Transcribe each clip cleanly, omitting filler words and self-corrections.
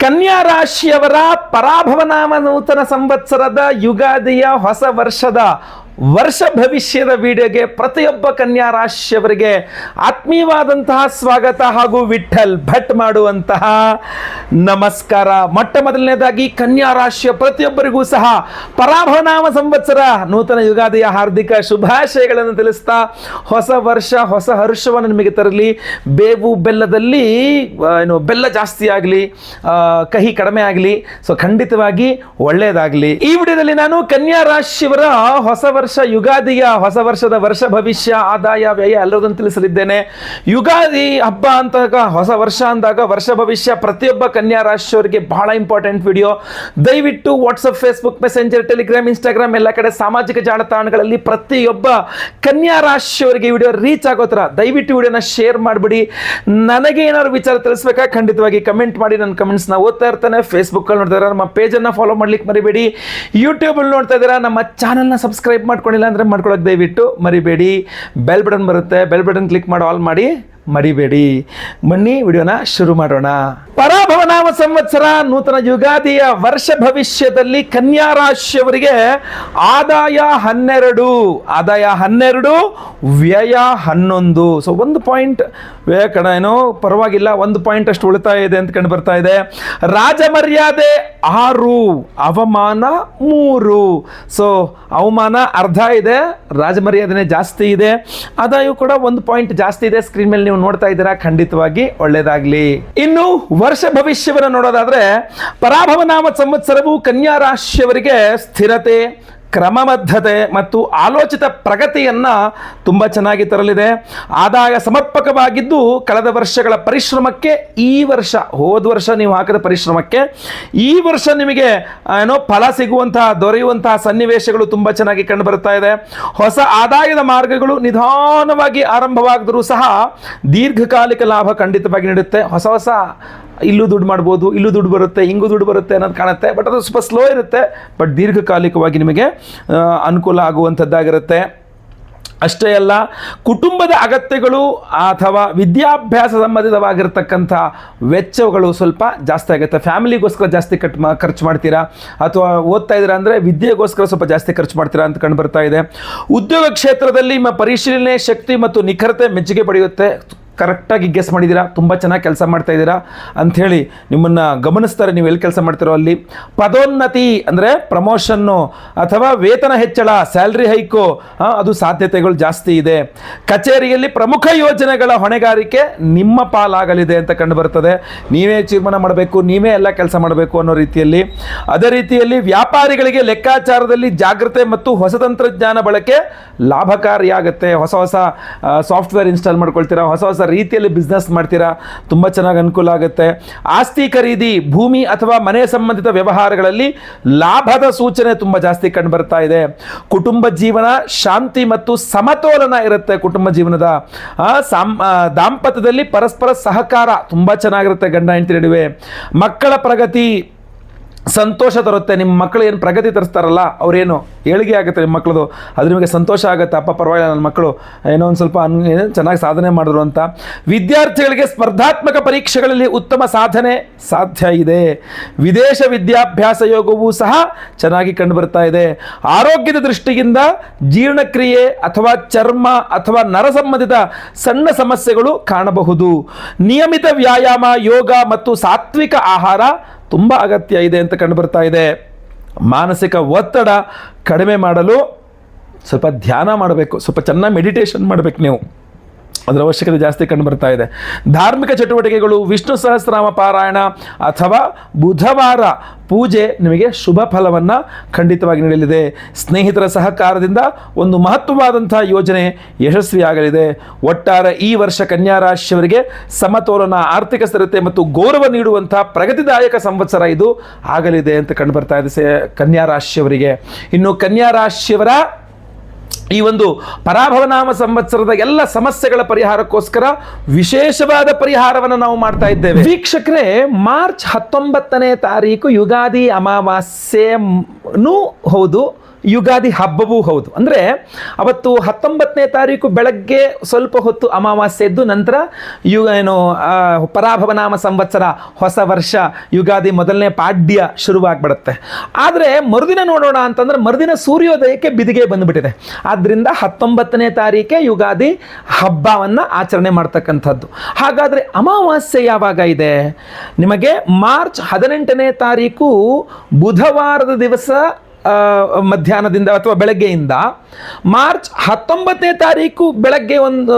ಕನ್ಯಾ ರಾಶಿಯವರ ಪರಾಭವನಾಮ ನೂತನ ಸಂವತ್ಸರದ ಯುಗಾದಿಯ ಹೊಸ ವರ್ಷದ ವರ್ಷ ಭವಿಷ್ಯದ ವಿಡಿಯೋಗೆ ಪ್ರತಿಯೊಬ್ಬ ಕನ್ಯಾ ರಾಶಿಯವರಿಗೆ ಆತ್ಮೀಯವಾದಂತಹ ಸ್ವಾಗತ ಹಾಗೂ ವಿಠಲ್ ಭಟ್ ಮಾಡುವಂತಹ ನಮಸ್ಕಾರ. ಮೊಟ್ಟ ಮೊದಲನೇದಾಗಿ ಕನ್ಯಾ ರಾಶಿಯ ಪ್ರತಿಯೊಬ್ಬರಿಗೂ ಸಹ ಪರಾಭವನಾಮ ಸಂವತ್ಸರ ನೂತನ ಯುಗಾದಿಯ ಹಾರ್ದಿಕ ಶುಭಾಶಯಗಳನ್ನು ತಿಳಿಸ್ತಾ ಹೊಸ ವರ್ಷ ಹೊಸ ಹರ್ಷವನ್ನು ನಿಮಗೆ ತರಲಿ. ಬೇವು ಬೆಲ್ಲದಲ್ಲಿ ಬೆಲ್ಲ ಜಾಸ್ತಿ ಆಗಲಿ, ಕಹಿ ಕಡಿಮೆ ಆಗಲಿ. ಸೊ ಖಂಡಿತವಾಗಿ ಒಳ್ಳೆಯದಾಗಲಿ. ಈ ವಿಡಿಯೋದಲ್ಲಿ ನಾನು ಕನ್ಯಾ ರಾಶಿಯವರ ಹೊಸ ವರ್ಷ ಯುಗಾದಿಯ ಹೊಸ ವರ್ಷದ ವರ್ಷ ಭವಿಷ್ಯ, ಆದಾಯ, ವ್ಯಯ ಎಲ್ಲದನ್ನು ತಿಳಿಸಲಿದ್ದೇನೆ. ಯುಗಾದಿ ಹಬ್ಬ ಅಂದಾಗ, ಹೊಸ ವರ್ಷ ಅಂದಾಗ ವರ್ಷ ಭವಿಷ್ಯ ಪ್ರತಿಯೊಬ್ಬ ಕನ್ಯಾ ರಾಶಿಯವರಿಗೆ ಬಹಳ ಇಂಪಾರ್ಟೆಂಟ್ ವಿಡಿಯೋ. ದಯವಿಟ್ಟು WhatsApp, Facebook, messenger, Telegram, Instagram ಎಲ್ಲ ಕಡೆ ಸಾಮಾಜಿಕ ಜಾಲತಾಣಗಳಲ್ಲಿ ಪ್ರತಿಯೊಬ್ಬ ಕನ್ಯಾ ರಾಶಿಯವರಿಗೆ ವಿಡಿಯೋ ರೀಚ್ ಆಗೋ ಥರ ದಯವಿಟ್ಟು ವಿಡಿಯೋನ ಶೇರ್ ಮಾಡಿಬಿಡಿ. ನನಗೆ ಏನಾದ್ರು ವಿಚಾರ ತಿಳಿಸ್ಬೇಕಾ ಖಂಡಿತವಾಗಿ ಕಮೆಂಟ್ ಮಾಡಿ. ನನ್ನ ಕಮೆಂಟ್ಸ್ನ ಓದ್ತಾ ಇರ್ತಾನೆ. ಫೇಸ್ಬುಕ್ಕಲ್ಲಿ ನೋಡ್ತಾ ಇದ್ದಾರೆ ನಮ್ಮ ಪೇಜನ್ನು ಫಾಲೋ ಮಾಡ್ಲಿಕ್ಕೆ ಮರಿಬೇಡಿ. ಯೂಟ್ಯೂಬಲ್ಲಿ ನೋಡ್ತಾ ಇದ್ದೀರಾ ನಮ್ಮ ಚಾನಲ್ನ ಸಬ್ಸ್ಕ್ರೈಬ್ ಮಾಡ್ಕೊಂಡಿಲ್ಲ ಅಂದರೆ ಮಾಡ್ಕೊಳ್ಳೋಕೆ ದಯವಿಟ್ಟು ಮರಿಬೇಡಿ. ಬೆಲ್ ಬಟನ್ ಬರುತ್ತೆ, ಬೆಲ್ ಬಟನ್ ಕ್ಲಿಕ್ ಮಾಡಿ ಆಲ್ ಮಾಡಿ ಮರಿಬೇಡಿ. ಬನ್ನಿ ವಿಡಿಯೋನ ಶುರು ಮಾಡೋಣ. ಪರಾಭವನಾಮ ಸಂವತ್ಸರ ನೂತನ ಯುಗಾದಿಯ ವರ್ಷ ಭವಿಷ್ಯದಲ್ಲಿ ಕನ್ಯಾ ರಾಶಿಯವರಿಗೆ ಆದಾಯ 12, ವ್ಯಯ 11. ಸೊ 1 ಪಾಯಿಂಟ್ ವ್ಯಯ ಕಡ ಏನೋ ಪರವಾಗಿಲ್ಲ, 1 ಪಾಯಿಂಟ್ ಅಷ್ಟು ಉಳಿತಾಯ ಇದೆ ಅಂತ ಕಂಡು ಬರ್ತಾ ಇದೆ. ರಾಜಮರ್ಯಾದೆ 6, ಅವಮಾನ 3. ಸೊ ಅವಮಾನ ಅರ್ಧ ಇದೆ, ರಾಜಮರ್ಯಾದೆನೇ ಜಾಸ್ತಿ ಇದೆ. ಆದಾಯ ಕೂಡ 1 ಪಾಯಿಂಟ್ ಜಾಸ್ತಿ ಇದೆ. ಸ್ಕ್ರೀನ್ ಮೇಲೆ ನೀವು ನೋಡ್ತಾ ಇದ್ದೀರಾ. ಖಂಡಿತವಾಗಿ ಒಳ್ಳೆಯದಾಗಲಿ. ಇನ್ನು ವರ್ಷ ಭವಿಷ್ಯವನ್ನು ನೋಡೋದಾದ್ರೆ, ಪರಾಭವನಾಮ ಸಂವತ್ಸರವು ಕನ್ಯಾ ರಾಶಿಯವರಿಗೆ ಸ್ಥಿರತೆ, ಕ್ರಮಬದ್ಧತೆ ಮತ್ತು ಆಲೋಚಿತ ಪ್ರಗತಿಯನ್ನ ತುಂಬಾ ಚೆನ್ನಾಗಿ ತರಲಿದೆ. ಆದಾಯ ಸಮರ್ಪಕವಾಗಿದ್ದು ಕಳೆದ ವರ್ಷಗಳ ಪರಿಶ್ರಮಕ್ಕೆ ಈ ವರ್ಷ, ಹೋದ ವರ್ಷ ನೀವು ಹಾಕಿದ ಪರಿಶ್ರಮಕ್ಕೆ ಈ ವರ್ಷ ನಿಮಗೆ ಫಲ ಸಿಗುವಂತಹ, ದೊರೆಯುವಂತಹ ಸನ್ನಿವೇಶಗಳು ತುಂಬಾ ಚೆನ್ನಾಗಿ ಕಂಡು ಬರ್ತಾ ಇದೆ. ಹೊಸ ಆದಾಯದ ಮಾರ್ಗಗಳು ನಿಧಾನವಾಗಿ ಆರಂಭವಾದರೂ ಸಹ ದೀರ್ಘಕಾಲಿಕ ಲಾಭ ಖಂಡಿತವಾಗಿ ನೀಡುತ್ತೆ. ಹೊಸ ಇಲ್ಲೂ ದುಡ್ಡು ಮಾಡ್ಬೋದು, ಇಲ್ಲೂ ದುಡ್ಡು ಬರುತ್ತೆ, ಹಿಂಗೂ ದುಡ್ಡು ಬರುತ್ತೆ ಅನ್ನೋದು ಕಾಣುತ್ತೆ. ಬಟ್ ಅದು ಸ್ವಲ್ಪ ಸ್ಲೋ ಇರುತ್ತೆ. ಬಟ್ ದೀರ್ಘಕಾಲಿಕವಾಗಿ ನಿಮಗೆ ಅನುಕೂಲ ಆಗುವಂಥದ್ದಾಗಿರುತ್ತೆ. ಅಷ್ಟೇ ಅಲ್ಲ, ಕುಟುಂಬದ ಅಗತ್ಯಗಳು ಅಥವಾ ವಿದ್ಯಾಭ್ಯಾಸ ಸಂಬಂಧಿತವಾಗಿರ್ತಕ್ಕಂಥ ವೆಚ್ಚಗಳು ಸ್ವಲ್ಪ ಜಾಸ್ತಿ ಆಗುತ್ತೆ. ಫ್ಯಾಮಿಲಿಗೋಸ್ಕರ ಜಾಸ್ತಿ ಖರ್ಚು ಮಾಡ್ತೀರಾ, ಅಥವಾ ಓದ್ತಾ ಇದ್ದೀರಾ ಅಂದರೆ ವಿದ್ಯೆಗೋಸ್ಕರ ಸ್ವಲ್ಪ ಜಾಸ್ತಿ ಖರ್ಚು ಮಾಡ್ತೀರಾ ಅಂತ ಕಂಡು ಬರ್ತಾ ಇದೆ. ಉದ್ಯೋಗ ಕ್ಷೇತ್ರದಲ್ಲಿ ನಿಮ್ಮ ಪರಿಶೀಲನೆ ಶಕ್ತಿ ಮತ್ತು ನಿಖರತೆ ಮೆಚ್ಚುಗೆ ಪಡೆಯುತ್ತೆ. ಕರೆಕ್ಟಾಗಿ ಗೆಸ್ ಮಾಡಿದ್ದೀರಾ, ತುಂಬ ಚೆನ್ನಾಗಿ ಕೆಲಸ ಮಾಡ್ತಾ ಇದ್ದೀರಾ ಅಂಥೇಳಿ ನಿಮ್ಮನ್ನು ಗಮನಿಸ್ತಾರೆ. ನೀವು ಎಲ್ಲಿ ಕೆಲಸ ಮಾಡ್ತೀರೋ ಅಲ್ಲಿ. ಪದೋನ್ನತಿ ಅಂದರೆ ಪ್ರಮೋಷನ್ನು ಅಥವಾ ವೇತನ ಹೆಚ್ಚಳ, ಸ್ಯಾಲ್ರಿ ಹೈಕು, ಅದು ಸಾಧ್ಯತೆಗಳು ಜಾಸ್ತಿ ಇದೆ. ಕಚೇರಿಯಲ್ಲಿ ಪ್ರಮುಖ ಯೋಜನೆಗಳ ಹೊಣೆಗಾರಿಕೆ ನಿಮ್ಮ ಪಾಲಾಗಲಿದೆ ಅಂತ ಕಂಡು ಬರ್ತದೆ. ನೀವೇ ತೀರ್ಮಾನ ಮಾಡಬೇಕು, ನೀವೇ ಎಲ್ಲ ಕೆಲಸ ಮಾಡಬೇಕು ಅನ್ನೋ ರೀತಿಯಲ್ಲಿ. ಅದೇ ರೀತಿಯಲ್ಲಿ ವ್ಯಾಪಾರಿಗಳಿಗೆ ಲೆಕ್ಕಾಚಾರದಲ್ಲಿ ಜಾಗೃತೆ ಮತ್ತು ಹೊಸ ತಂತ್ರಜ್ಞಾನ ಬಳಕೆ ಲಾಭಕಾರಿಯಾಗುತ್ತೆ. ಹೊಸ ಸಾಫ್ಟ್ವೇರ್ ಇನ್ಸ್ಟಾಲ್ ಮಾಡ್ಕೊಳ್ತೀರಾ, ಹೊಸ ರೀತಿಯಲ್ಲಿ ಬಿಸ್ನೆಸ್ ಮಾಡ್ತೀರಾ, ತುಂಬ ಚೆನ್ನಾಗಿ ಅನುಕೂಲ ಆಗುತ್ತೆ. ಆಸ್ತಿ ಖರೀದಿ, ಭೂಮಿ ಅಥವಾ ಮನೆ ಸಂಬಂಧಿತ ವ್ಯವಹಾರಗಳಲ್ಲಿ ಲಾಭದ ಸೂಚನೆ ತುಂಬ ಜಾಸ್ತಿ ಕಂಡು ಬರ್ತಾ ಇದೆ. ಕುಟುಂಬ ಜೀವನ ಶಾಂತಿ ಮತ್ತು ಸಮತೋಲನ ಇರುತ್ತೆ. ಕುಟುಂಬ ಜೀವನದ ದಾಂಪತ್ಯದಲ್ಲಿ ಪರಸ್ಪರ ಸಹಕಾರ ತುಂಬ ಚೆನ್ನಾಗಿರುತ್ತೆ ಗಂಡ ಹೆಂಡತಿ ನಡುವೆ. ಮಕ್ಕಳ ಪ್ರಗತಿ ಸಂತೋಷ ತರುತ್ತೆ. ನಿಮ್ಮ ಮಕ್ಕಳು ಏನು ಪ್ರಗತಿ ತರಿಸ್ತಾರಲ್ಲ, ಅವರೇನು ಏಳಿಗೆ ಆಗುತ್ತೆ ನಿಮ್ಮ ಮಕ್ಕಳದು, ಅದು ನಿಮಗೆ ಸಂತೋಷ ಆಗುತ್ತೆ. ಅಪ್ಪ ಪರವಾಗಿಲ್ಲ, ನನ್ನ ಮಕ್ಕಳು ಏನೋ ಒಂದು ಸ್ವಲ್ಪ ಚೆನ್ನಾಗಿ ಸಾಧನೆ ಮಾಡಿದ್ರು ಅಂತ. ವಿದ್ಯಾರ್ಥಿಗಳಿಗೆ ಸ್ಪರ್ಧಾತ್ಮಕ ಪರೀಕ್ಷೆಗಳಲ್ಲಿ ಉತ್ತಮ ಸಾಧನೆ ಸಾಧ್ಯ ಇದೆ. ವಿದೇಶ ವಿದ್ಯಾಭ್ಯಾಸ ಯೋಗವೂ ಸಹ ಚೆನ್ನಾಗಿ ಕಂಡು ಬರ್ತಾ ಇದೆ. ಆರೋಗ್ಯದ ದೃಷ್ಟಿಯಿಂದ ಜೀರ್ಣಕ್ರಿಯೆ ಅಥವಾ ಚರ್ಮ ಅಥವಾ ನರ ಸಂಬಂಧಿತ ಸಣ್ಣ ಸಮಸ್ಯೆಗಳು ಕಾಣಬಹುದು. ನಿಯಮಿತ ವ್ಯಾಯಾಮ, ಯೋಗ ಮತ್ತು ಸಾತ್ವಿಕ ಆಹಾರ ತುಂಬ ಅಗತ್ಯ ಇದೆ ಅಂತ ಕಂಡು ಬರ್ತಾ ಇದೆ. ಮಾನಸಿಕ ಒತ್ತಡ ಕಡಿಮೆ ಮಾಡಲು ಸ್ವಲ್ಪ ಧ್ಯಾನ ಮಾಡಬೇಕು, ಸ್ವಲ್ಪ ಚೆನ್ನಾಗಿ ಮೆಡಿಟೇಷನ್ ಮಾಡಬೇಕು ನೀವು, ಅದರ ಅವಶ್ಯಕತೆ ಜಾಸ್ತಿ ಕಂಡು ಬರ್ತಾ ಇದೆ. ಧಾರ್ಮಿಕ ಚಟುವಟಿಕೆಗಳು, ವಿಷ್ಣು ಸಹಸ್ರನಾಮ ಪಾರಾಯಣ ಅಥವಾ ಬುಧವಾರ ಪೂಜೆ ನಿಮಗೆ ಶುಭ ಫಲವನ್ನು ಖಂಡಿತವಾಗಿ ನೀಡಲಿದೆ. ಸ್ನೇಹಿತರ ಸಹಕಾರದಿಂದ ಒಂದು ಮಹತ್ವವಾದಂಥ ಯೋಜನೆ ಯಶಸ್ವಿಯಾಗಲಿದೆ. ಒಟ್ಟಾರೆ ಈ ವರ್ಷ ಕನ್ಯಾ ರಾಶಿಯವರಿಗೆ ಸಮತೋಲನ, ಆರ್ಥಿಕ ಸ್ಥಿರತೆ ಮತ್ತು ಗೌರವ ನೀಡುವಂಥ ಪ್ರಗತಿದಾಯಕ ಸಂವತ್ಸರ ಇದು ಆಗಲಿದೆ ಅಂತ ಕಂಡು ಬರ್ತಾ ಇದೆ ಕನ್ಯಾ ರಾಶಿಯವರಿಗೆ. ಇನ್ನು ಕನ್ಯಾ ರಾಶಿಯವರ ಈ ಒಂದು ಪರಾಭವನಾಮ ಸಂವತ್ಸರದ ಎಲ್ಲ ಸಮಸ್ಯೆಗಳ ಪರಿಹಾರಕ್ಕೋಸ್ಕರ ವಿಶೇಷವಾದ ಪರಿಹಾರವನ್ನು ನಾವು ಮಾಡ್ತಾ ಇದ್ದೇವೆ. ವೀಕ್ಷಕರೇ, ಮಾರ್ಚ್ 19ನೇ ತಾರೀಕು ಯುಗಾದಿ ಅಮಾವಾಸ್ಯೆನೂ ಹೌದು, ಯುಗಾದಿ ಹಬ್ಬವೂ ಹೌದು. ಅಂದರೆ ಅವತ್ತು 19ನೇ ತಾರೀಕು ಬೆಳಗ್ಗೆ ಸ್ವಲ್ಪ ಹೊತ್ತು ಅಮಾವಾಸ್ಯೆ ಇದ್ದು ನಂತರ ಪರಾಭವನಾಮ ಸಂವತ್ಸರ, ಹೊಸ ವರ್ಷ, ಯುಗಾದಿ ಮೊದಲನೇ ಪಾಡ್ಯ ಶುರುವಾಗ್ಬಿಡುತ್ತೆ. ಆದರೆ ಮರುದಿನ ನೋಡೋಣ ಅಂತಂದ್ರೆ ಮರುದಿನ ಸೂರ್ಯೋದಯಕ್ಕೆ ಬಿದಿಗೆ ಬಂದುಬಿಟ್ಟಿದೆ. ಆದ್ದರಿಂದ 19ನೇ ತಾರೀಕೆ ಯುಗಾದಿ ಹಬ್ಬವನ್ನು ಆಚರಣೆ ಮಾಡ್ತಕ್ಕಂಥದ್ದು. ಹಾಗಾದರೆ ಅಮಾವಾಸ್ಯೆ ಯಾವಾಗ ಇದೆ? ನಿಮಗೆ ಮಾರ್ಚ್ 18ನೇ ತಾರೀಕು ಬುಧವಾರದ ದಿವಸ ಮಧ್ಯಾಹ್ನದಿಂದ ಅಥವಾ ಬೆಳಗ್ಗೆಯಿಂದ ಮಾರ್ಚ್ 19ನೇ ತಾರೀಕು ಬೆಳಗ್ಗೆ ಒಂದು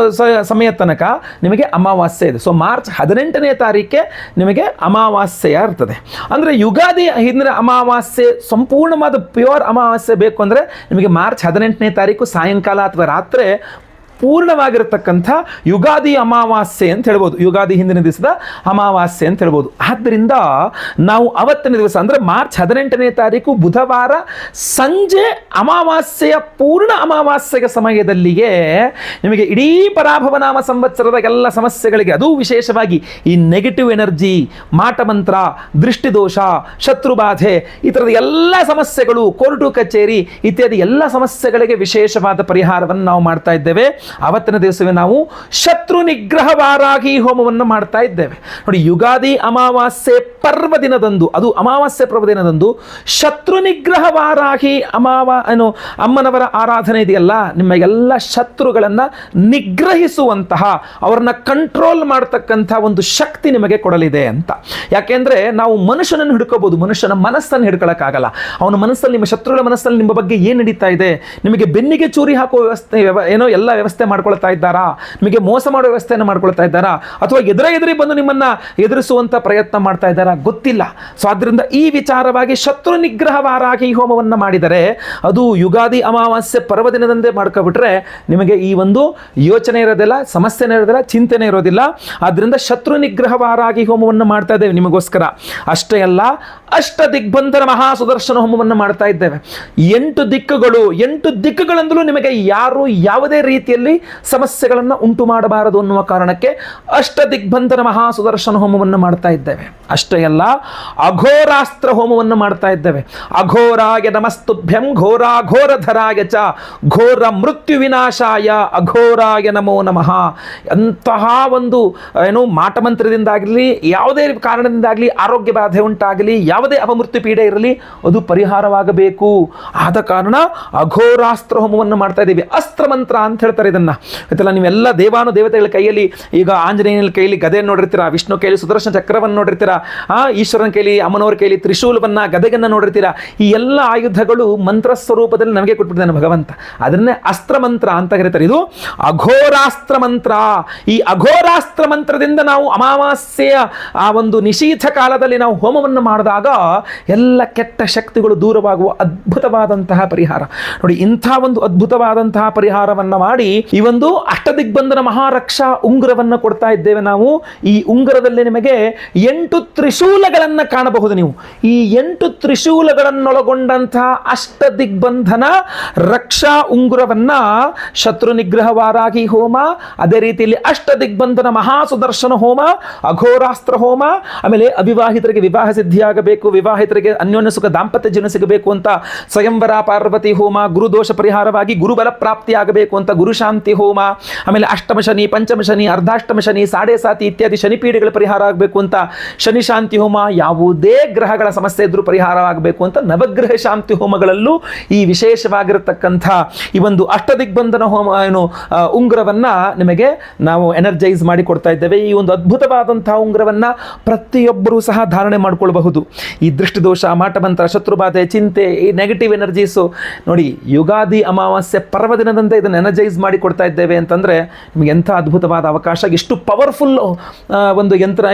ಸಮಯ ತನಕ ನಿಮಗೆ ಅಮಾವಾಸ್ಯೆ ಇದೆ. ಸೊ ಮಾರ್ಚ್ 18ನೇ ತಾರೀಕೆ ನಿಮಗೆ ಅಮಾವಾಸ್ಯೆಯ ಇರ್ತದೆ. ಅಂದರೆ ಯುಗಾದಿ ಹಿಂದಿನ ಅಮಾವಾಸ್ಯೆ ಸಂಪೂರ್ಣವಾದ ಪ್ಯೂರ್ ಅಮಾವಾಸ್ಯೆ ಬೇಕು ಅಂದರೆ ನಿಮಗೆ ಮಾರ್ಚ್ 18ನೇ ತಾರೀಕು ಸಾಯಂಕಾಲ ಅಥವಾ ರಾತ್ರಿ ಪೂರ್ಣವಾಗಿರತಕ್ಕಂಥ ಯುಗಾದಿ ಅಮಾವಾಸ್ಯೆ ಅಂತ ಹೇಳ್ಬೋದು, ಯುಗಾದಿ ಹಿಂದಿನ ದಿವಸದ ಅಮಾವಾಸ್ಯೆ ಅಂತ ಹೇಳ್ಬೋದು. ಆದ್ದರಿಂದ ನಾವು ಅವತ್ತಿನ ದಿವಸ ಅಂದರೆ ಮಾರ್ಚ್ 18ನೇ ತಾರೀಕು ಬುಧವಾರ ಸಂಜೆ ಅಮಾವಾಸ್ಯೆಯ ಪೂರ್ಣ ಅಮಾವಾಸ್ಯೆಯ ಸಮಯದಲ್ಲಿಯೇ ನಿಮಗೆ ಇಡೀ ಪರಾಭವನಾಮ ಸಂವತ್ಸರದ ಎಲ್ಲ ಸಮಸ್ಯೆಗಳಿಗೆ, ಅದು ವಿಶೇಷವಾಗಿ ಈ ನೆಗೆಟಿವ್ ಎನರ್ಜಿ, ಮಾಟಮಂತ್ರ, ದೃಷ್ಟಿದೋಷ, ಶತ್ರುಬಾಧೆ, ಈ ಥರದ ಎಲ್ಲ ಸಮಸ್ಯೆಗಳು, ಕೋರ್ಟು ಕಚೇರಿ ಇತ್ಯಾದಿ ಎಲ್ಲ ಸಮಸ್ಯೆಗಳಿಗೆ ವಿಶೇಷವಾದ ಪರಿಹಾರವನ್ನು ನಾವು ಮಾಡ್ತಾ ಇದ್ದೇವೆ. ಅವತ್ತಿನ ದಿವಸವೇ ನಾವು ಶತ್ರು ನಿಗ್ರಹ ವಾರಾಹಿ ಹೋಮವನ್ನು ಮಾಡ್ತಾ ಇದ್ದೇವೆ. ನೋಡಿ, ಯುಗಾದಿ ಅಮಾವಾಸ್ಯೆ ಪರ್ವ ದಿನದಂದು, ಅದು ಅಮಾವಾಸ್ಯೆ ಪರ್ವ ದಿನದಂದು ಶತ್ರು ನಿಗ್ರಹ ವಾರಾಹಿ ಅಮ್ಮನವರ ಆರಾಧನೆ ಇದೆಯಲ್ಲ, ನಿಮಗೆಲ್ಲ ಶತ್ರುಗಳನ್ನು ನಿಗ್ರಹಿಸುವಂತಹ, ಅವರನ್ನ ಕಂಟ್ರೋಲ್ ಮಾಡ್ತಕ್ಕಂಥ ಒಂದು ಶಕ್ತಿ ನಿಮಗೆ ಕೊಡಲಿದೆ ಅಂತ. ಯಾಕೆಂದ್ರೆ ನಾವು ಮನುಷ್ಯನನ್ನು ಹಿಡ್ಕೋಬಹುದು, ಮನುಷ್ಯನ ಮನಸ್ಸನ್ನು ಹಿಡ್ಕೊಳ್ಳೋಕ್ಕಾಗಲ್ಲ. ಅವನ ಮನಸ್ಸಲ್ಲಿ, ನಿಮ್ಮ ಶತ್ರುಗಳ ಮನಸ್ಸಲ್ಲಿ ನಿಮ್ಮ ಬಗ್ಗೆ ಏನು ನಡೀತಾ ಇದೆ, ನಿಮಗೆ ಬೆನ್ನಿಗೆ ಚೂರಿ ಹಾಕುವ ವ್ಯವಸ್ಥೆ ಎಲ್ಲ ವ್ಯವಸ್ಥೆ ಮಾಡ್ಕೊಳ್ತಾ ಇದ್ದಾರಾ, ನಿಮಗೆ ಮೋಸ ಮಾಡುವ ವ್ಯವಸ್ಥೆಯನ್ನು ಮಾಡ್ಕೊಳ್ತಾ ಇದ್ದಾರಾ, ಅಥವಾ ಎದುರಿ ಬಂದು ನಿಮ್ಮನ್ನ ಎದುರಿಸುವಂತ ಪ್ರಯತ್ನ ಮಾಡ್ತಾ ಇದ್ದಾರಾ ಗೊತ್ತಿಲ್ಲ. ಸೊ ಆದ್ರಿಂದ ಈ ವಿಚಾರವಾಗಿ ಶತ್ರು ನಿಗ್ರಹ ವಾರಾಹಿ ಹೋಮವನ್ನು ಮಾಡಿದರೆ, ಅದು ಯುಗಾದಿ ಅಮಾವಾಸ್ಯೆ ಪರ್ವದಿನದಂದೇ ಮಾಡ್ಕೊಬಿಟ್ರೆ ನಿಮಗೆ ಈ ಒಂದು ಯೋಚನೆ ಇರೋದಿಲ್ಲ, ಸಮಸ್ಯೆನೇ ಇರೋದಿಲ್ಲ, ಚಿಂತೆನೇ ಇರೋದಿಲ್ಲ. ಆದ್ರಿಂದ ಶತ್ರು ನಿಗ್ರಹ ವಾರಾಹಿ ಹೋಮವನ್ನು ಮಾಡ್ತಾ ಇದ್ದೇವೆ ನಿಮಗೋಸ್ಕರ. ಅಷ್ಟೇ ಅಲ್ಲ, ಅಷ್ಟ ದಿಗ್ಬಂಧನ ಮಹಾ ಸುದರ್ಶನ ಹೋಮವನ್ನು ಮಾಡ್ತಾ ಇದ್ದೇವೆ. 8 ದಿಕ್ಕುಗಳಂದಲೂ ನಿಮಗೆ ಯಾರು ಯಾವುದೇ ರೀತಿಯಲ್ಲಿ ಸಮಸ್ಯೆಗಳನ್ನು ಉಂಟು ಮಾಡಬಾರದು ಅನ್ನುವ ಕಾರಣಕ್ಕೆ ಅಷ್ಟ ದಿಗ್ಬಂಧನ ಮಹಾ ಸುದರ್ಶನ ಹೋಮವನ್ನು ಮಾಡ್ತಾ ಇದ್ದೇವೆ. ಅಷ್ಟೇ ಅಲ್ಲ, ಅಘೋರಾಸ್ತ್ರ ಹೋಮವನ್ನು ಮಾಡ್ತಾ ಇದ್ದೇವೆ. ಅಘೋರಾಯ ನಮಸ್ತುಭ್ಯಂ ಘೋರಾಘೋರಧರಾಯ ಚ ಘೋರ ಮೃತ್ಯು ವಿನಾಶಾಯ ಅಘೋರಾಯ ನಮೋ ನಮಃ. ಅಂತಹ ಒಂದು ಮಾಟಮಂತ್ರದಿಂದಾಗಲಿ, ಯಾವುದೇ ಕಾರಣದಿಂದಾಗಲಿ, ಆರೋಗ್ಯ ಬಾಧೆ ಉಂಟಾಗಲಿ, ಯಾವುದೇ ಅಪಮೃತ್ಯು ಪೀಡೆ ಇರಲಿ, ಅದು ಪರಿಹಾರವಾಗಬೇಕು. ಆದ ಕಾರಣ ಅಘೋರಾಸ್ತ್ರ ಹೋಮವನ್ನು ಮಾಡ್ತಾ ಇದ್ದೀವಿ. ಅಸ್ತ್ರ ಮಂತ್ರ ಅಂತ ಹೇಳ್ತಾರೆ ಇದನ್ನ. ಆಯ್ತಲ್ಲ, ನೀವೆಲ್ಲ ದೇವಾನು ದೇವತೆಗಳ ಕೈಯಲ್ಲಿ, ಈಗ ಆಂಜನೇಯನ ಕೈಯಲ್ಲಿ ಗದೆಯನ್ನು ನೋಡಿರ್ತೀರಾ, ವಿಷ್ಣು ಕೈಯಲ್ಲಿ ಸುದರ್ಶನ ಚಕ್ರವನ್ನು ನೋಡಿರ್ತೀರಾ, ಈಶ್ವರನ ಕೈಯಲ್ಲಿ, ಅಮ್ಮನವರ ಕೈಯಲ್ಲಿ ತ್ರಿಶೂಲವನ್ನ, ಗದೆಗನ್ನ ನೋಡಿರ್ತೀರಾ. ಈ ಎಲ್ಲ ಆಯುಧಗಳು ಮಂತ್ರ ಸ್ವರೂಪದಲ್ಲಿ ನಮಗೆ ಕೊಟ್ಬಿಟ್ಟಿದ್ದಾನೆ ಭಗವಂತ. ಅದನ್ನೇ ಅಸ್ತ್ರ ಮಂತ್ರ ಅಂತ ಕರೀತಾರೆ. ಇದು ಅಘೋರಾಸ್ತ್ರ ಮಂತ್ರ. ಈ ಅಘೋರಾಸ್ತ್ರ ಮಂತ್ರದಿಂದ ನಾವು ಅಮಾವಾಸ್ಯೆಯ ಆ ಒಂದು ನಿಷೀಥ ಕಾಲದಲ್ಲಿ ನಾವು ಹೋಮವನ್ನು ಮಾಡಿದಾಗ ಎಲ್ಲ ಕೆಟ್ಟ ಶಕ್ತಿಗಳು ದೂರವಾಗುವ ಅದ್ಭುತವಾದಂತಹ ಪರಿಹಾರ. ನೋಡಿ, ಇಂಥ ಒಂದು ಅದ್ಭುತವಾದಂತಹ ಪರಿಹಾರವನ್ನ ಮಾಡಿ ಈ ಒಂದು ಅಷ್ಟದಿಗ್ಬಂಧನ ಮಹಾರಕ್ಷಾ ಉಂಗುರವನ್ನು ಕೊಡ್ತಾ ಇದ್ದೇವೆ ನಾವು. ಈ ಉಂಗುರದಲ್ಲಿ ನಿಮಗೆ 8 ತ್ರಿಶೂಲಗಳನ್ನು ಕಾಣಬಹುದು ನೀವು. ಈ 8 ತ್ರಿಶೂಲಗಳನ್ನೊಳಗೊಂಡಂತಹ ಅಷ್ಟದಿಗ್ಬಂಧನ ರಕ್ಷಾ ಉಂಗುರವನ್ನ ಶತ್ರು ನಿಗ್ರಹ ವಾರಾಹಿ ಹೋಮ, ಅದೇ ರೀತಿಯಲ್ಲಿ ಅಷ್ಟದಿಗ್ಬಂಧನ ಮಹಾ ಸುದರ್ಶನ ಹೋಮ, ಅಘೋರಾಸ್ತ್ರ ಹೋಮ, ಆಮೇಲೆ ಅವಿವಾಹಿತರಿಗೆ ವಿವಾಹ ಸಿದ್ಧಿಯಾಗಬೇಕು, ವಿವಾಹಿತರಿಗೆ ಅನ್ಯೋನ್ಯ ಸುಖ ದಾಂಪತ್ಯ ಜೀವನ ಸಿಗಬೇಕು ಅಂತ ಸ್ವಯಂವರ ಪಾರ್ವತಿ ಹೋಮ, ಗುರುದೋಷ ಪರಿಹಾರವಾಗಿ ಗುರುಬಲ ಪ್ರಾಪ್ತಿ ಆಗಬೇಕು ಅಂತ ಗುರುಶಾಂತಿ ಹೋಮ, ಆಮೇಲೆ ಅಷ್ಟಮ ಶನಿ, ಪಂಚಮ ಶನಿ, ಅರ್ಧಾಷ್ಟಮ ಶನಿ, ಸಾಡೆ ಸಾತಿ ಇತ್ಯಾದಿ ಶನಿಪೀಡೆಗಳ ಪರಿಹಾರ ಆಗಬೇಕು ಅಂತ ಶನಿ ಶಾಂತಿ ಹೋಮ, ಯಾವುದೇ ಗ್ರಹಗಳ ಸಮಸ್ಯೆ ಇದ್ರೂ ಪರಿಹಾರ ಆಗಬೇಕು ಅಂತ ನವಗ್ರಹ ಶಾಂತಿ ಹೋಮಗಳಲ್ಲೂ ಈ ವಿಶೇಷವಾಗಿರತಕ್ಕಂಥ ಈ ಒಂದು ಅಷ್ಟದಿಗ್ಬಂಧನ ಹೋಮ ಉಂಗುರವನ್ನ ನಿಮಗೆ ನಾವು ಎನರ್ಜೈಸ್ ಮಾಡಿ ಕೊಡ್ತಾ ಇದ್ದೇವೆ. ಈ ಒಂದು ಅದ್ಭುತವಾದಂತಹ ಉಂಗುರವನ್ನ ಪ್ರತಿಯೊಬ್ಬರೂ ಸಹ ಧಾರಣೆ ಮಾಡಿಕೊಳ್ಳಬಹುದು. ಈ ದೃಷ್ಟಿದೋಷ, ಮಾಟಮಂತ್ರ, ಶತ್ರುಬಾಧೆ, ಚಿಂತೆ, ಈ ನೆಗೆಟಿವ್ ಎನರ್ಜೀಸು, ನೋಡಿ ಯುಗಾದಿ ಅಮಾವಾಸ್ಯೆ ಪರ್ವದಿನದಂತೆ ಇದನ್ನು ಎನರ್ಜೈಸ್ ಮಾಡಿ ಕೊಡ್ತಾ ಇದ್ದೇವೆ ಅಂತಂದರೆ ನಿಮಗೆ ಎಂಥ ಅದ್ಭುತವಾದ ಅವಕಾಶ, ಎಷ್ಟು ಪವರ್ಫುಲ್ ಒಂದು ಯಂತ್ರ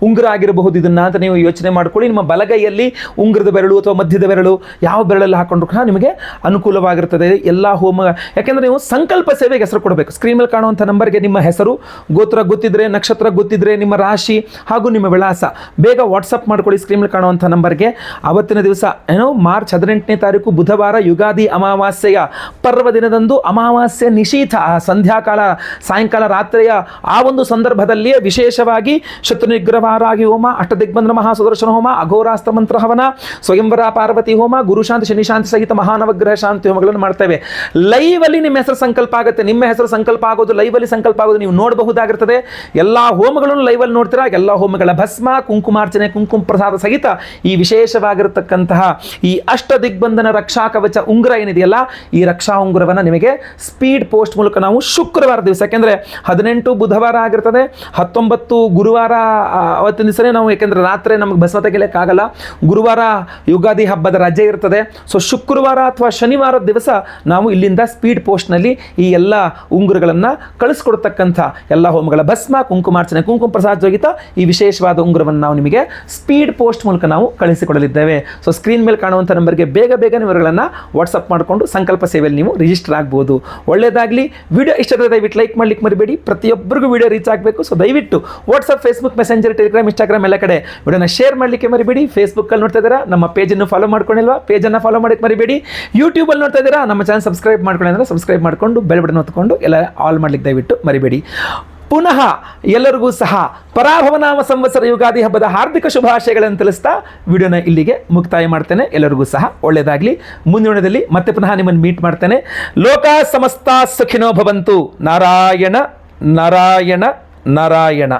ಉಂಗುರ ಆಗಿರಬಹುದು ಇದನ್ನು ಅಂತ ನೀವು ಯೋಚನೆ ಮಾಡ್ಕೊಳ್ಳಿ. ನಿಮ್ಮ ಬಲಗೈಯಲ್ಲಿ ಉಂಗುರದ ಬೆರಳು ಅಥವಾ ಮಧ್ಯದ ಬೆರಳು ಯಾವ ಬೆರಳಲ್ಲಿ ಹಾಕೊಂಡ್ರು ಕೂಡ ನಿಮಗೆ ಅನುಕೂಲವಾಗಿರ್ತದೆ ಎಲ್ಲ ಹೋಮ. ಯಾಕೆಂದರೆ ನೀವು ಸಂಕಲ್ಪ ಸೇವೆಗೆ ಹೆಸರು ಕೊಡಬೇಕು. ಸ್ಕ್ರೀನ್ ಮೇಲೆ ಕಾಣುವಂಥ ನಂಬರ್ಗೆ ನಿಮ್ಮ ಹೆಸರು, ಗೋತ್ರ ಗೊತ್ತಿದ್ರೆ, ನಕ್ಷತ್ರ ಗೊತ್ತಿದ್ರೆ, ನಿಮ್ಮ ರಾಶಿ ಹಾಗೂ ನಿಮ್ಮ ವಿಳಾಸ ಬೇಗ ವಾಟ್ಸಪ್ ಮಾಡ್ಕೊಳ್ಳಿ ಸ್ಕ್ರೀನ್ ಮೇಲೆ ಕಾಣುವಂಥ ನಂಬರ್ಗೆ. ಅವತ್ತಿನ ದಿವಸ ಮಾರ್ಚ್ 18ನೇ ತಾರೀಕು ಬುಧವಾರ ಯುಗಾದಿ ಅಮಾವಾಸ್ಯೆಯ ಪರ್ವ ದಿನದಂದು ಅಮಾವಾಸ್ಯೆ ನಿಷೀಥ ಸಂಧ್ಯಾಕಾಲ ಸಾಯಂಕಾಲ ರಾತ್ರಿಯ ಆ ಒಂದು ಸಂದರ್ಭದಲ್ಲಿಯೇ ವಿಶೇಷವಾಗಿ ಶತ್ರು ನಿಗ್ರಹರಾಗಿ ಹೋಮ, ಅಷ್ಟದಿಗ್ಬಂಧನ ಮಹಾಸುದರ್ಶನ ಹೋಮ, ಅಘೋರಾಸ್ತ್ರ ಮಂತ್ರ ಹವನ, ಸ್ವಯಂವರ ಪಾರ್ವತಿ ಹೋಮ, ಗುರುಶಾಂತಿ ಶನಿಶಾಂತಿ ಸಹಿತ ಮಹಾನವಗ್ರಹ ಶಾಂತಿ ಹೋಮಗಳನ್ನು ಮಾಡ್ತೇವೆ. ಲೈವಲ್ಲಿ ನಿಮ್ಮ ಹೆಸರು ಸಂಕಲ್ಪ ಆಗುತ್ತೆ. ನಿಮ್ಮ ಹೆಸರು ಸಂಕಲ್ಪ ಆಗೋದು, ಲೈವಲ್ಲಿ ಸಂಕಲ್ಪ ಆಗೋದು ನೀವು ನೋಡಬಹುದಾಗಿರ್ತದೆ. ಎಲ್ಲ ಹೋಮಗಳನ್ನು ಲೈವಲ್ಲಿ ನೋಡ್ತೀರಾ. ಎಲ್ಲ ಹೋಮಗಳ ಭಸ್ಮ, ಕುಂಕುಮಾರ್ಚನೆ, ಕುಂಕುಮ ಪ್ರಸಾದ ಸಹಿತ ಈ ವಿಶೇಷವಾಗಿರತಕ್ಕಂತಹ ಈ ಅಷ್ಟ ದಿಗ್ಬಂಧನ ರಕ್ಷಾ ಕವಚ ಉಂಗುರ ಏನಿದೆಯಲ್ಲ, ಈ ರಕ್ಷಾ ಉಂಗುರವನ್ನು ನಿಮಗೆ ಸ್ಪೀಡ್ ಪೋಸ್ಟ್ ಮೂಲಕ ನಾವು ಶುಕ್ರವಾರ ದಿವಸ, ಯಾಕೆಂದರೆ 18 ಬುಧವಾರ ಆಗಿರ್ತದೆ, 19 ಗುರುವಾರ ಅವತ್ತಿನ ದಿವಸನೇ ನಾವು, ಯಾಕೆಂದರೆ ರಾತ್ರಿ ನಮಗೆ ಭಸ್ಮ ತೆಗಿಲಿಕ್ಕಾಗಲ್ಲ, ಗುರುವಾರ ಯುಗಾದಿ ಹಬ್ಬದ ರಜೆ ಇರ್ತದೆ. ಸೊ ಶುಕ್ರವಾರ ಅಥವಾ ಶನಿವಾರದ ದಿವಸ ನಾವು ಇಲ್ಲಿಂದ ಸ್ಪೀಡ್ ಪೋಸ್ಟ್ನಲ್ಲಿ ಈ ಎಲ್ಲ ಉಂಗುರಗಳನ್ನು ಕಳಿಸ್ಕೊಡ್ತಕ್ಕಂಥ ಎಲ್ಲ ಹೋಮಗಳ ಭಸ್ಮ, ಕುಂಕುಮಾರ್ಚನೆ, ಕುಂಕುಮ ಪ್ರಸಾದ ಜೋಗಿತ ಈ ವಿಶೇಷವಾದ ಉಂಗುರವನ್ನು ನಾವು ನಿಮಗೆ ಸ್ಪೀಡ್ ಪೋಸ್ಟ್ ಮೂಲಕ ನಾವು ಕಳಿಸಿಕೊಡಲಿದ್ದೇವೆ. ಸೊ ಸ್ಕ್ರೀನ್ ಮೇಲೆ ಕಾಣುವಂಥ ನಂಬರ್ಗೆ ಬೇಗ ವಿವರಗಳನ್ನು ವಾಟ್ಸಪ್ ಮಾಡಿಕೊಂಡು ಸಂಕಲ್ಪ ಸೇವೆಯಲ್ಲಿ ನೀವು ರಿಜಿಸ್ಟರ್ ಆಗ್ಬೋದು. ಒಳ್ಳೆಯದಾಗಲಿ. ವಿಡಿಯೋ ಇಷ್ಟದ ದಯವಿಟ್ಟು ಲೈಕ್ ಮಾಡಲಿಕ್ಕೆ ಮರಿಬೇಡಿ. ಪ್ರತಿಯೊಬ್ಬರಿಗೂ ವಿಡಿಯೋ ರೀಚ್ ಆಗಬೇಕು. ಸೊ ದಯವಿಟ್ಟು WhatsApp, Facebook, messenger, Telegram, Instagram ಎಲ್ಲ ಕಡೆ ವಿಡಿಯೋನ ಶೇರ್ ಮಾಡಲಿಕ್ಕೆ ಮರಿಬೇಡಿ. ಫೇಸ್ಬುಕ್ಕಲ್ಲಿ ನೋಡ್ತಾ ಇದ್ದೀರಾ, ನಮ್ಮ ಪೇಜನ್ನು ಫಾಲೋ ಮಾಡ್ಕೊಂಡಿಲ್ವಾ, ಪೇಜನ್ನು ಫಾಲೋ ಮಾಡಕ್ಕೆ ಮರಿಬೇಡಿ. ಯೂಟ್ಯೂಬಲ್ಲಿ ನೋಡ್ತಾ ಇದ್ದೀರಾ, ನಮ್ಮ ಚಾನಲ್ ಸಬ್ಸ್ಕ್ರೈಬ್ ಮಾಡ್ಕೊಳ್ಳಿ ಅಂದರೆ ಸಬ್ಸ್ಕ್ರೈಬ್ ಮಾಡಿಕೊಂಡು ಬೆಲ್ ಬಟನ್ ಹೊತ್ಕೊಂಡು ಎಲ್ಲ ಆಲ್ ಮಾಡಲಿಕ್ಕೆ ದಯವಿಟ್ಟು ಮರಿಬೇಡಿ. ಪುನಃ ಎಲ್ಲರಿಗೂ ಸಹ ಪರಾಭವನಾಮ ಸಂವತ್ಸರ ಯುಗಾದಿ ಹಬ್ಬದ ಹಾರ್ದಿಕ ಶುಭಾಶಯಗಳನ್ನು ತಿಳಿಸ್ತಾ ವಿಡಿಯೋನ ಇಲ್ಲಿಗೆ ಮುಕ್ತಾಯ ಮಾಡ್ತೇನೆ. ಎಲ್ಲರಿಗೂ ಸಹ ಒಳ್ಳೆಯದಾಗಲಿ. ಮುಂದಿನ ವಿಡಿಯೋದಲ್ಲಿ ಮತ್ತೆ ಪುನಃ ನಿಮ್ಮನ್ನು ಮೀಟ್ ಮಾಡ್ತೇನೆ. ಲೋಕ ಸಮಸ್ತ ಸುಖಿನೋ ಭವಂತು. ನಾರಾಯಣ ನಾರಾಯಣ ನಾರಾಯಣ.